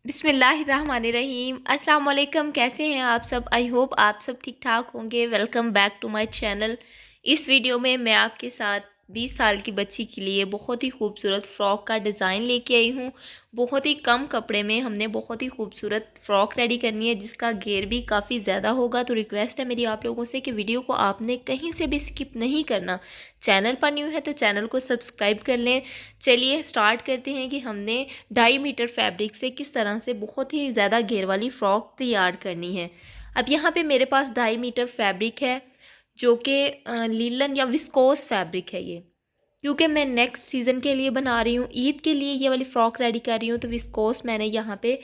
बिस्मिल्लाहिर्रहमानिर्रहीम। अस्सलाम वालेकुम। कैसे हैं आप सब? आई होप आप सब ठीक ठाक होंगे। Welcome back to my channel. इस वीडियो में मैं आपके साथ 20 साल की बच्ची के लिए बहुत ही खूबसूरत फ़्रॉक का डिज़ाइन लेके आई हूँ। बहुत ही कम कपड़े में हमने बहुत ही खूबसूरत फ़्रॉक रेडी करनी है, जिसका घेर भी काफ़ी ज़्यादा होगा। तो रिक्वेस्ट है मेरी आप लोगों से कि वीडियो को आपने कहीं से भी स्किप नहीं करना। चैनल पर न्यू है तो चैनल को सब्सक्राइब कर लें। चलिए स्टार्ट करते हैं कि हमने 2.5 मीटर फैब्रिक से किस तरह से बहुत ही ज़्यादा घेर वाली फ़्रॉक तैयार करनी है। अब यहाँ पे मेरे पास 2.5 मीटर फैब्रिक है, जो कि लीलन या विस्कोस फैब्रिक है ये, क्योंकि मैं नेक्स्ट सीज़न के लिए बना रही हूँ, ईद के लिए ये वाली फ़्रॉक रेडी कर रही हूँ। तो विस्कोस मैंने यहाँ पे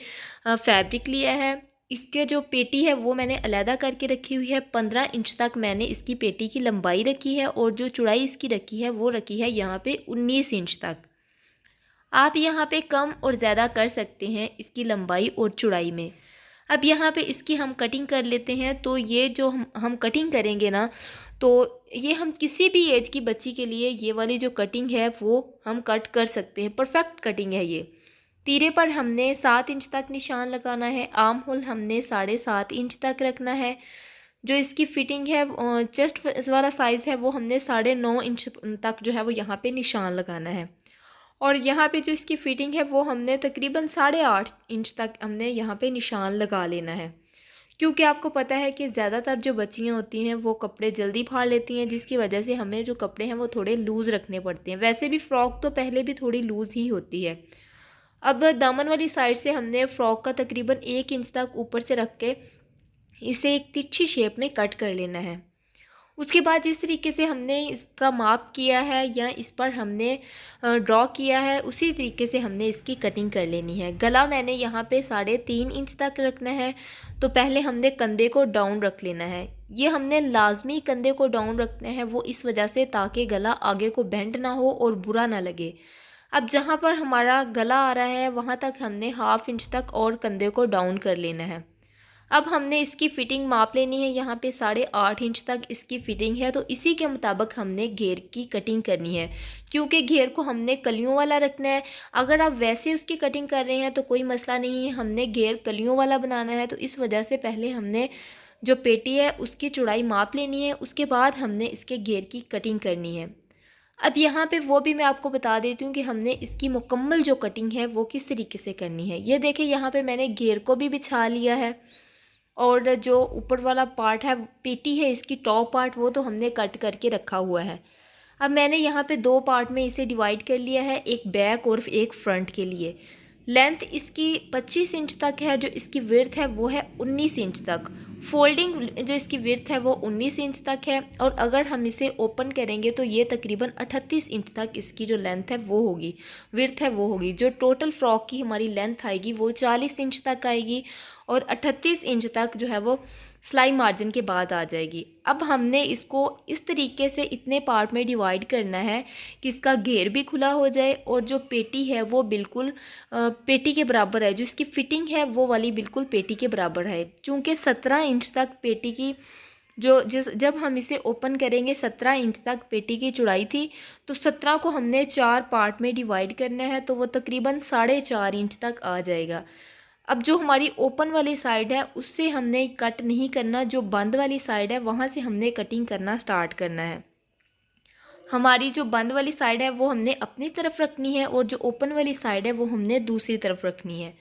फैब्रिक लिया है। इसके जो पेटी है वो मैंने अलहदा करके रखी हुई है। 15 इंच तक मैंने इसकी पेटी की लंबाई रखी है और जो चौड़ाई इसकी रखी है वो रखी है यहाँ पे 19 इंच तक। आप यहाँ पे कम और ज़्यादा कर सकते हैं इसकी लंबाई और चौड़ाई में। अब यहाँ पे इसकी हम कटिंग कर लेते हैं। तो ये जो हम कटिंग करेंगे ना, तो ये हम किसी भी एज की बच्ची के लिए ये वाली जो कटिंग है वो हम कट कर सकते हैं। परफेक्ट कटिंग है ये। तीरे पर हमने 7 इंच तक निशान लगाना है। आर्म होल हमने 7.5 इंच तक रखना है। जो इसकी फिटिंग है, चेस्ट वाला साइज़ है, वो हमने 9.5 इंच तक जो है वो यहाँ पे निशान लगाना है। और यहाँ पे जो इसकी फिटिंग है वो हमने तकरीबन 8.5 इंच तक हमने यहाँ पे निशान लगा लेना है। क्योंकि आपको पता है कि ज़्यादातर जो बच्चियाँ होती हैं वो कपड़े जल्दी फाड़ लेती हैं, जिसकी वजह से हमें जो कपड़े हैं वो थोड़े लूज़ रखने पड़ते हैं। वैसे भी फ़्रॉक तो पहले भी थोड़ी लूज़ ही होती है। अब दामन वाली साइड से हमने फ़्रॉक का तकरीबन 1 इंच तक ऊपर से रख के इसे एक तिरछी शेप में कट कर लेना है। उसके बाद जिस तरीके से हमने इसका माप किया है या इस पर हमने ड्रॉ किया है, उसी तरीके से हमने इसकी कटिंग कर लेनी है। गला मैंने यहाँ पे 3.5 इंच तक रखना है। तो पहले हमने कंधे को डाउन रख लेना है। ये हमने लाजमी कंधे को डाउन रखना है, वो इस वजह से ताकि गला आगे को बेंड ना हो और बुरा ना लगे। अब जहाँ पर हमारा गला आ रहा है वहाँ तक हमने 1/2 इंच तक और कंधे को डाउन कर लेना है। अब हमने इसकी फ़िटिंग माप लेनी है। यहाँ पे 8.5 इंच तक इसकी फ़िटिंग है, तो इसी के मुताबिक हमने घेर की कटिंग करनी है। क्योंकि घेर को हमने कलियों वाला रखना है। अगर आप वैसे उसकी कटिंग कर रहे हैं तो कोई मसला नहीं है, हमने घेर कलियों वाला बनाना है। तो इस वजह से पहले हमने जो पेटी है उसकी चौड़ाई माप लेनी है, उसके बाद हमने इसके घेर की कटिंग करनी है। अब यहाँ पे वो भी मैं आपको बता देती हूँ कि हमने इसकी मुकम्मल जो कटिंग है वो किस तरीके से करनी है। ये देखिए, यहाँ पे मैंने घेर को भी बिछा लिया है और जो ऊपर वाला पार्ट है, पेटी है इसकी टॉप पार्ट, वो तो हमने कट करके रखा हुआ है। अब मैंने यहाँ पे 2 पार्ट में इसे डिवाइड कर लिया है, एक बैक और एक फ्रंट के लिए। लेंथ इसकी 25 इंच तक है। जो इसकी विड्थ है वो है 19 इंच तक। फोल्डिंग जो इसकी विड्थ है वो 19 इंच तक है। और अगर हम इसे ओपन करेंगे तो ये तकरीबन 38 इंच तक इसकी जो लेंथ है वो होगी, विड्थ है वो होगी। जो टोटल फ्रॉक की हमारी लेंथ आएगी वो 40 इंच तक आएगी और 38 इंच तक जो है वो सिलाई मार्जिन के बाद आ जाएगी। अब हमने इसको इस तरीके से इतने पार्ट में डिवाइड करना है कि इसका घेर भी खुला हो जाए और जो पेटी है वो बिल्कुल पेटी के बराबर है। जो इसकी फ़िटिंग है वो वाली बिल्कुल पेटी के बराबर है। चूँकि 17 इंच तक पेटी की जब हम इसे ओपन करेंगे 17 इंच तक पेटी की चौड़ाई थी, तो 17 को हमने 4 पार्ट में डिवाइड करना है, तो वो तकरीबन 4.5 इंच तक आ जाएगा। अब जो हमारी ओपन वाली साइड है उससे हमने कट नहीं करना, जो बंद वाली साइड है वहाँ से हमने कटिंग करना स्टार्ट करना है। हमारी जो बंद वाली साइड है वो हमने अपनी तरफ रखनी है और जो ओपन वाली साइड है वो हमने दूसरी तरफ रखनी है।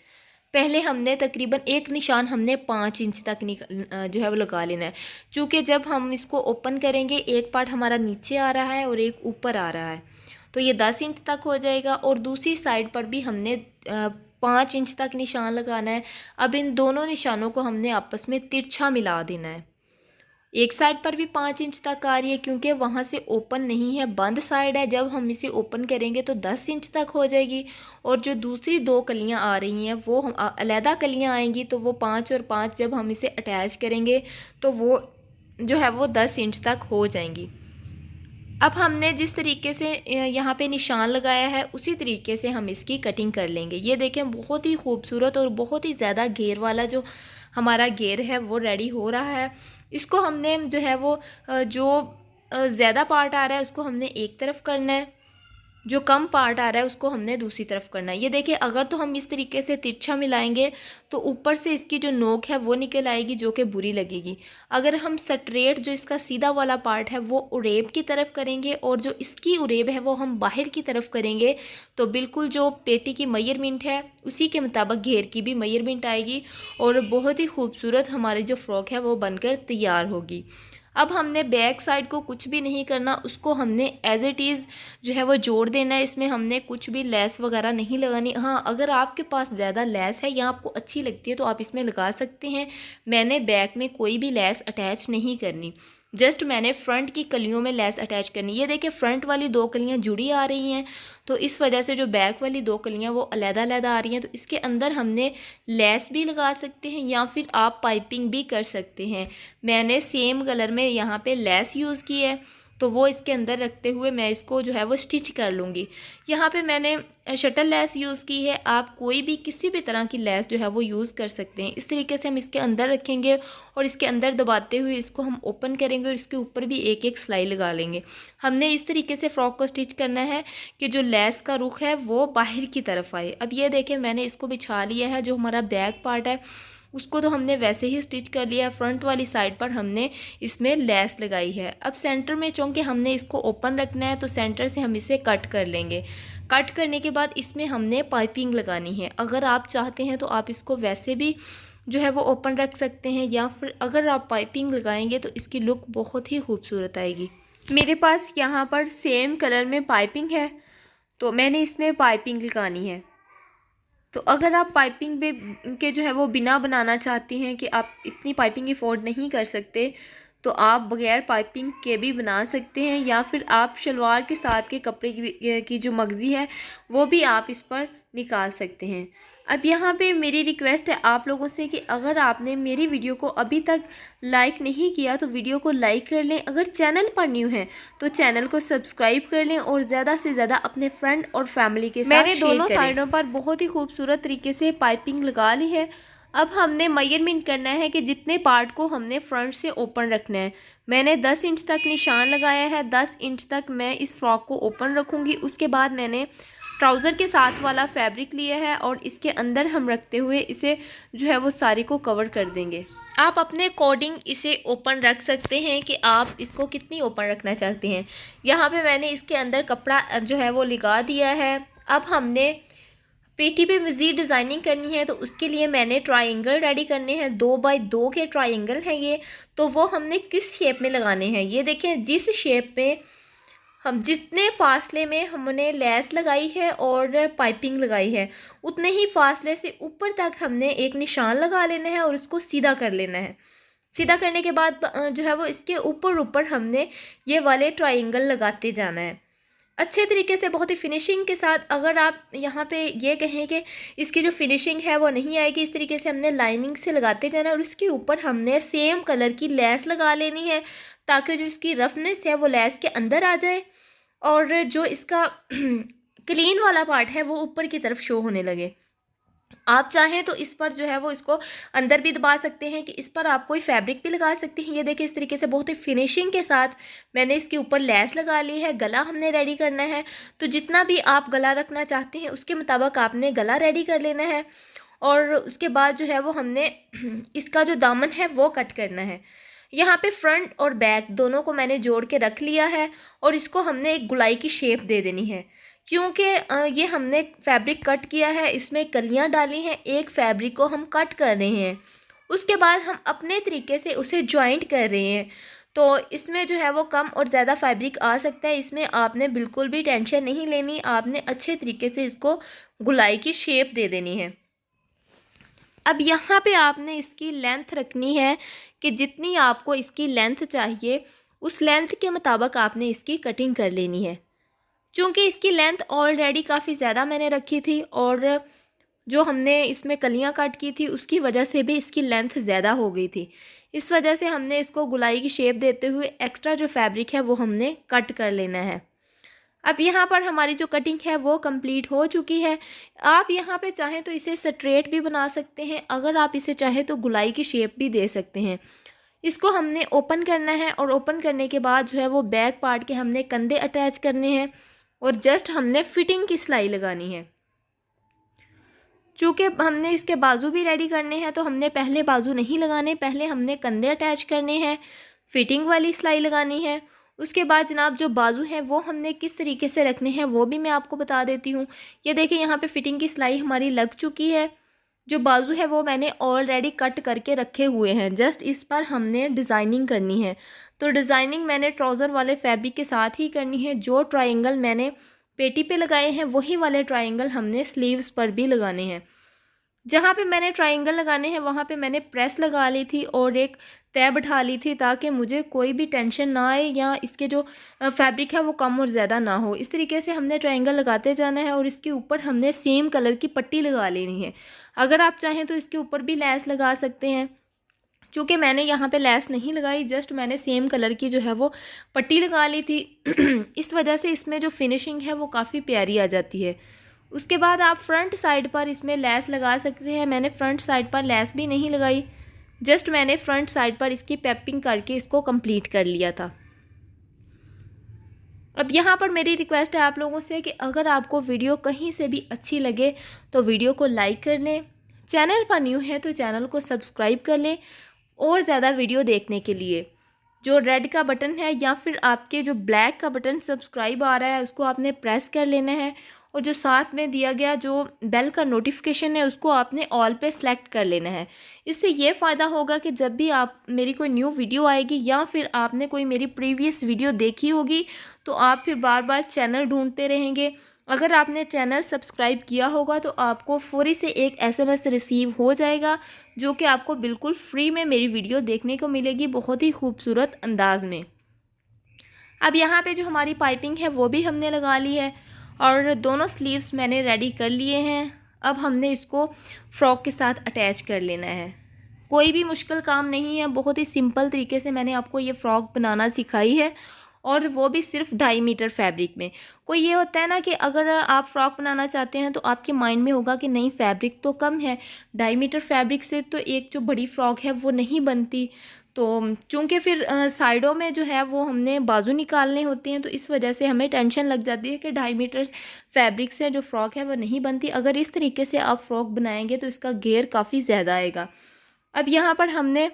पहले हमने तकरीबन एक निशान हमने 5 इंच तक जो है वो लगा लेना है। क्योंकि जब हम इसको ओपन करेंगे एक पार्ट हमारा नीचे आ रहा है और एक ऊपर आ रहा है, तो ये 10 इंच तक हो जाएगा। और दूसरी साइड पर भी हमने 5 इंच तक निशान लगाना है। अब इन दोनों निशानों को हमने आपस में तिरछा मिला देना है। एक साइड पर भी 5 इंच तक आ रही है क्योंकि वहाँ से ओपन नहीं है, बंद साइड है। जब हम इसे ओपन करेंगे तो 10 इंच तक हो जाएगी। और जो दूसरी 2 कलियाँ आ रही हैं वो हम अलहदा कलियाँ आएंगी, तो वो 5 और 5 जब हम इसे अटैच करेंगे तो वो जो है वो 10 इंच तक हो जाएंगी। अब हमने जिस तरीके से यहाँ पे निशान लगाया है उसी तरीके से हम इसकी कटिंग कर लेंगे। ये देखें, बहुत ही खूबसूरत और बहुत ही ज़्यादा घेर वाला जो हमारा घेर है वो रेडी हो रहा है। इसको हमने जो है वो जो ज़्यादा पार्ट आ रहा है उसको हमने एक तरफ करना है जो कम पार्ट आ रहा है उसको हमने दूसरी तरफ करना है। ये देखिए, अगर तो हम इस तरीके से तिरछा मिलाएंगे तो ऊपर से इसकी जो नोक है वो निकल आएगी, जो कि बुरी लगेगी। अगर हम स्ट्रेट जो इसका सीधा वाला पार्ट है वो उरेब की तरफ करेंगे और जो इसकी उरेब है वो हम बाहर की तरफ करेंगे, तो बिल्कुल जो पेटी की मेजरमेंट है उसी के मुताबिक घेर की भी मेजरमेंट आएगी और बहुत ही खूबसूरत हमारी जो फ़्रॉक है वो बनकर तैयार होगी। अब हमने बैक साइड को कुछ भी नहीं करना, उसको हमने एज इट इज़ जो है वो जोड़ देना है। इसमें हमने कुछ भी लेस वगैरह नहीं लगानी। हाँ, अगर आपके पास ज़्यादा लेस है या आपको अच्छी लगती है तो आप इसमें लगा सकते हैं। मैंने बैक में कोई भी लेस अटैच नहीं करनी, जस्ट मैंने फ्रंट की कलियों में लेस अटैच करनी। ये देखिए, फ्रंट वाली 2 कलियां जुड़ी आ रही हैं, तो इस वजह से जो बैक वाली 2 कलियां वो अलग-अलग आ रही हैं। तो इसके अंदर हमने लेस भी लगा सकते हैं या फिर आप पाइपिंग भी कर सकते हैं। मैंने सेम कलर में यहाँ पे लेस यूज़ की है, तो वो इसके अंदर रखते हुए मैं इसको जो है वो स्टिच कर लूँगी। यहाँ पे मैंने शटल लेस यूज़ की है। आप कोई भी किसी भी तरह की लेस जो है वो यूज़ कर सकते हैं। इस तरीके से हम इसके अंदर रखेंगे और इसके अंदर दबाते हुए इसको हम ओपन करेंगे और इसके ऊपर भी एक एक सिलाई लगा लेंगे। हमने इस तरीके से फ़्रॉक को स्टिच करना है कि जो लेस का रुख है वो बाहर की तरफ आए। अब ये देखें, मैंने इसको बिछा लिया है। जो हमारा बैक पार्ट है उसको तो हमने वैसे ही स्टिच कर लिया। फ्रंट वाली साइड पर हमने इसमें लेस लगाई है। अब सेंटर में चूँकि हमने इसको ओपन रखना है तो सेंटर से हम इसे कट कर लेंगे। कट करने के बाद इसमें हमने पाइपिंग लगानी है। अगर आप चाहते हैं तो आप इसको वैसे भी जो है वो ओपन रख सकते हैं, या फिर अगर आप पाइपिंग लगाएंगे तो इसकी लुक बहुत ही खूबसूरत आएगी। मेरे पास यहाँ पर सेम कलर में पाइपिंग है तो मैंने इसमें पाइपिंग लगानी है। तो अगर आप पाइपिंग के जो है वो बिना बनाना चाहती हैं कि आप इतनी पाइपिंग अफोर्ड नहीं कर सकते, तो आप बगैर पाइपिंग के भी बना सकते हैं, या फिर आप शलवार के साथ के कपड़े की जो मगज़ी है वो भी आप इस पर निकाल सकते हैं। अब यहाँ पे मेरी रिक्वेस्ट है आप लोगों से कि अगर आपने मेरी वीडियो को अभी तक लाइक नहीं किया तो वीडियो को लाइक कर लें। अगर चैनल पर न्यू है तो चैनल को सब्सक्राइब कर लें और ज़्यादा से ज़्यादा अपने फ्रेंड और फैमिली के साथ मैंने दोनों साइडों पर बहुत ही खूबसूरत तरीके से पाइपिंग लगा ली है। अब हमने मेजरमेंट करना है कि जितने पार्ट को हमने फ्रंट से ओपन रखना है। मैंने 10 इंच तक निशान लगाया है। 10 इंच तक मैं इस फ्रॉक को ओपन रखूँगी। उसके बाद मैंने ट्राउज़र के साथ वाला फैब्रिक लिया है और इसके अंदर हम रखते हुए इसे जो है वो सारी को कवर कर देंगे। आप अपने अकॉर्डिंग इसे ओपन रख सकते हैं कि आप इसको कितनी ओपन रखना चाहते हैं। यहाँ पे मैंने इसके अंदर कपड़ा जो है वो लगा दिया है। अब हमने पेटी पे मज़ीद डिज़ाइनिंग करनी है तो उसके लिए मैंने ट्रायंगल रेडी करने हैं। 2 बाय 2 के ट्रायंगल हैं ये, तो वो हमने किस शेप में लगाने हैं। ये देखें, जिस शेप में हम जितने फासले में हमने लेस लगाई है और पाइपिंग लगाई है उतने ही फासले से ऊपर तक हमने एक निशान लगा लेना है और उसको सीधा कर लेना है। सीधा करने के बाद जो है वो इसके ऊपर ऊपर हमने ये वाले ट्रायंगल लगाते जाना है अच्छे तरीके से, बहुत ही फिनिशिंग के साथ। अगर आप यहाँ पे ये कहें कि इसकी जो फिनिशिंग है वो नहीं आएगी, इस तरीके से हमने लाइनिंग से लगाते जाना है और उसके ऊपर हमने सेम कलर की लेस लगा लेनी है ताकि जो इसकी रफनेस है वो लेस के अंदर आ जाए और जो इसका क्लीन वाला पार्ट है वो ऊपर की तरफ शो होने लगे। आप चाहें तो इस पर जो है वो इसको अंदर भी दबा सकते हैं कि इस पर आप कोई फैब्रिक भी लगा सकते हैं। ये देखिए, इस तरीके से बहुत ही फिनिशिंग के साथ मैंने इसके ऊपर लेस लगा ली है। गला हमने रेडी करना है, तो जितना भी आप गला रखना चाहते हैं उसके मुताबिक आपने गला रेडी कर लेना है और उसके बाद जो है वो हमने इसका जो दामन है वो कट करना है। यहाँ पे फ्रंट और बैक दोनों को मैंने जोड़ के रख लिया है और इसको हमने एक गुलाई की शेप दे देनी है क्योंकि ये हमने फैब्रिक कट किया है, इसमें कलियाँ डाली हैं, एक फैब्रिक को हम कट कर रहे हैं, उसके बाद हम अपने तरीके से उसे जॉइंट कर रहे हैं। तो इसमें जो है वो कम और ज़्यादा फैब्रिक आ सकता है, इसमें आपने बिल्कुल भी टेंशन नहीं लेनी, आपने अच्छे तरीके से इसको गुलाई की शेप दे देनी है। अब यहाँ पे आपने इसकी लेंथ रखनी है कि जितनी आपको इसकी लेंथ चाहिए उस लेंथ के मुताबिक आपने इसकी कटिंग कर लेनी है। चूँकि इसकी लेंथ ऑलरेडी काफ़ी ज़्यादा मैंने रखी थी और जो हमने इसमें कलियाँ कट की थी उसकी वजह से भी इसकी लेंथ ज़्यादा हो गई थी, इस वजह से हमने इसको गुलाई की शेप देते हुए एक्स्ट्रा जो फैब्रिक है वो हमने कट कर लेना है। अब यहाँ पर हमारी जो कटिंग है वो कंप्लीट हो चुकी है। आप यहाँ पे चाहें तो इसे स्ट्रेट भी बना सकते हैं, अगर आप इसे चाहें तो गुलाई की शेप भी दे सकते हैं। इसको हमने ओपन करना है और ओपन करने के बाद जो है वो बैक पार्ट के हमने कंधे अटैच करने हैं। और जस्ट हमने फिटिंग की सिलाई लगानी है। चूँकि हमने इसके बाजू भी रेडी करने हैं तो हमने पहले बाजू नहीं लगाने, पहले हमने कंधे अटैच करने हैं, फिटिंग वाली सिलाई लगानी है। उसके बाद जनाब जो बाजू हैं वो हमने किस तरीके से रखने हैं वो भी मैं आपको बता देती हूँ। ये देखिए यहाँ पे फिटिंग की सिलाई हमारी लग चुकी है। जो बाजू है वो मैंने ऑलरेडी कट करके रखे हुए हैं, जस्ट इस पर हमने डिज़ाइनिंग करनी है। तो डिज़ाइनिंग मैंने ट्राउज़र वाले फैब्रिक के साथ ही करनी है। जो ट्रायंगल मैंने पेटी पे लगाए हैं वही वाले ट्रायंगल हमने स्लीव्स पर भी लगाने हैं। जहाँ पे मैंने ट्रायंगल लगाने हैं वहाँ पे मैंने प्रेस लगा ली थी और एक तय बिठा ली थी ताकि मुझे कोई भी टेंशन ना आए या इसके जो फैब्रिक है वो कम और ज़्यादा ना हो। इस तरीके से हमने ट्रायंगल लगाते जाना है और इसके ऊपर हमने सेम कलर की पट्टी लगा लेनी है। अगर आप चाहें तो इसके ऊपर भी लेस लगा सकते हैं। चूँकि मैंने यहाँ पे लेस नहीं लगाई, जस्ट मैंने सेम कलर की जो है वो पट्टी लगा ली थी। इस वजह से इसमें जो फिनिशिंग है वो काफ़ी प्यारी आ जाती है। उसके बाद आप फ्रंट साइड पर इसमें लेस लगा सकते हैं। मैंने फ्रंट साइड पर लेस भी नहीं लगाई, जस्ट मैंने फ्रंट साइड पर इसकी पैपिंग करके इसको कंप्लीट कर लिया था। अब यहाँ पर मेरी रिक्वेस्ट है आप लोगों से कि अगर आपको वीडियो कहीं से भी अच्छी लगे तो वीडियो को लाइक कर लें, चैनल पर न्यू है तो चैनल को सब्सक्राइब कर लें और ज़्यादा वीडियो देखने के लिए जो रेड का बटन है या फिर आपके जो ब्लैक का बटन सब्सक्राइब आ रहा है उसको आपने प्रेस कर लेना है और जो साथ में दिया गया जो बेल का नोटिफिकेशन है उसको आपने ऑल पे सेलेक्ट कर लेना है। इससे ये फ़ायदा होगा कि जब भी आप मेरी कोई न्यू वीडियो आएगी या फिर आपने कोई मेरी प्रीवियस वीडियो देखी होगी तो आप फिर बार बार चैनल ढूंढते रहेंगे। अगर आपने चैनल सब्सक्राइब किया होगा तो आपको फौरी से एक SMS रिसीव हो जाएगा जो कि आपको बिल्कुल फ्री में मेरी वीडियो देखने को मिलेगी, बहुत ही खूबसूरत अंदाज में। अब यहाँ पे जो हमारी पाइपिंग है वो भी हमने लगा ली है और दोनों स्लीव्स मैंने रेडी कर लिए हैं। अब हमने इसको फ्रॉक के साथ अटैच कर लेना है। कोई भी मुश्किल काम नहीं है, बहुत ही सिंपल तरीके से मैंने आपको ये फ़्रॉक बनाना सिखाई है और वो भी सिर्फ 2.5 मीटर फैब्रिक में। कोई ये होता है ना कि अगर आप फ़्रॉक बनाना चाहते हैं तो आपके माइंड में होगा कि नहीं फैब्रिक तो कम है, 2.5 मीटर फैब्रिक से तो एक जो बड़ी फ़्रॉक है वो नहीं बनती। तो चूँकि फिर साइडों में जो है वो हमने बाजू निकालने होते हैं तो इस वजह से हमें टेंशन लग जाती है कि 2.5 मीटर फैब्रिक से जो फ़्रॉक है वो नहीं बनती। अगर इस तरीके से आप फ़्रॉक बनाएंगे तो इसका घेर काफ़ी ज़्यादा आएगा। अब यहाँ पर हमने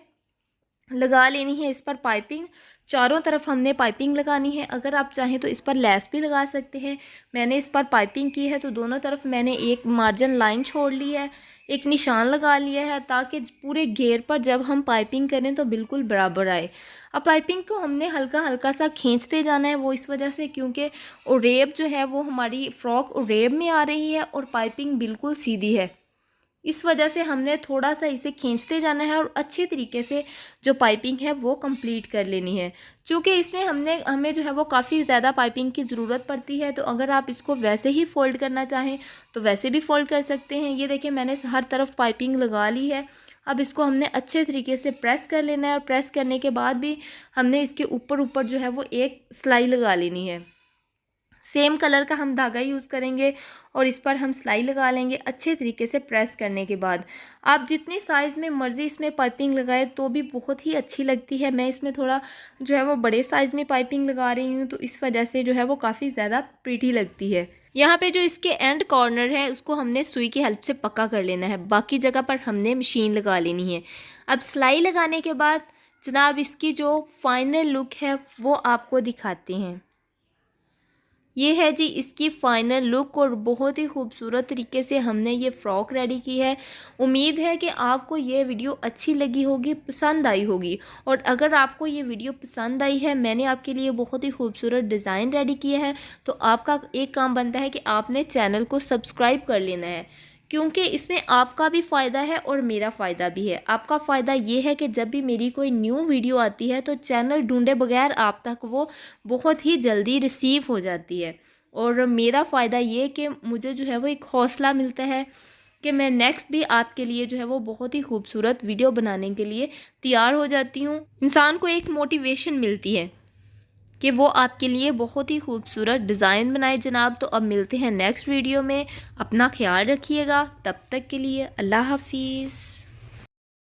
लगा लेनी है इस पर पाइपिंग, चारों तरफ हमने पाइपिंग लगानी है। अगर आप चाहें तो इस पर लेस भी लगा सकते हैं। मैंने इस पर पाइपिंग की है तो दोनों तरफ मैंने एक मार्जिन लाइन छोड़ ली है, एक निशान लगा लिया है ताकि पूरे घेर पर जब हम पाइपिंग करें तो बिल्कुल बराबर आए। अब पाइपिंग को हमने हल्का हल्का सा खींचते जाना है, वो इस वजह से क्योंकि ओरेब जो है वो हमारी फ़्रॉक ओरेब में आ रही है और पाइपिंग बिल्कुल सीधी है। इस वजह से हमने थोड़ा सा इसे खींचते जाना है और अच्छे तरीके से जो पाइपिंग है वो कंप्लीट कर लेनी है। क्योंकि इसमें हमें जो है वो काफ़ी ज़्यादा पाइपिंग की ज़रूरत पड़ती है। तो अगर आप इसको वैसे ही फ़ोल्ड करना चाहें तो वैसे भी फ़ोल्ड कर सकते हैं। ये देखिए मैंने हर तरफ पाइपिंग लगा ली है। अब इसको हमने अच्छे तरीके से प्रेस कर लेना है और प्रेस करने के बाद भी हमने इसके ऊपर ऊपर जो है वो एक सिलाई लगा लेनी है। सेम कलर का हम धागा यूज़ करेंगे और इस पर हम सिलाई लगा लेंगे अच्छे तरीके से प्रेस करने के बाद। आप जितनी साइज़ में मर्ज़ी इसमें पाइपिंग लगाए तो भी बहुत ही अच्छी लगती है। मैं इसमें थोड़ा जो है वो बड़े साइज़ में पाइपिंग लगा रही हूँ तो इस वजह से जो है वो काफ़ी ज़्यादा प्रीटी लगती है। यहाँ पे जो इसके एंड कॉर्नर है उसको हमने सुई की हेल्प से पक्का कर लेना है, बाकी जगह पर हमने मशीन लगा लेनी है। अब सिलाई लगाने के बाद जनाब इसकी जो फाइनल लुक है वो आपको दिखाते हैं। ये है जी इसकी फ़ाइनल लुक और बहुत ही खूबसूरत तरीके से हमने ये फ़्रॉक रेडी की है। उम्मीद है कि आपको ये वीडियो अच्छी लगी होगी, पसंद आई होगी। और अगर आपको ये वीडियो पसंद आई है, मैंने आपके लिए बहुत ही खूबसूरत डिज़ाइन रेडी किए हैं, तो आपका एक काम बनता है कि आपने चैनल को सब्सक्राइब कर लेना है, क्योंकि इसमें आपका भी फ़ायदा है और मेरा फ़ायदा भी है। आपका फ़ायदा ये है कि जब भी मेरी कोई न्यू वीडियो आती है तो चैनल ढूंढे बगैर आप तक वो बहुत ही जल्दी रिसीव हो जाती है। और मेरा फ़ायदा ये कि मुझे जो है वो एक हौसला मिलता है कि मैं नेक्स्ट भी आपके लिए जो है वो बहुत ही खूबसूरत वीडियो बनाने के लिए तैयार हो जाती हूँ। इंसान को एक मोटिवेशन मिलती है कि वो आपके लिए बहुत ही खूबसूरत डिज़ाइन बनाए जनाब। तो अब मिलते हैं नेक्स्ट वीडियो में, अपना ख्याल रखिएगा, तब तक के लिए अल्लाह हाफिज़।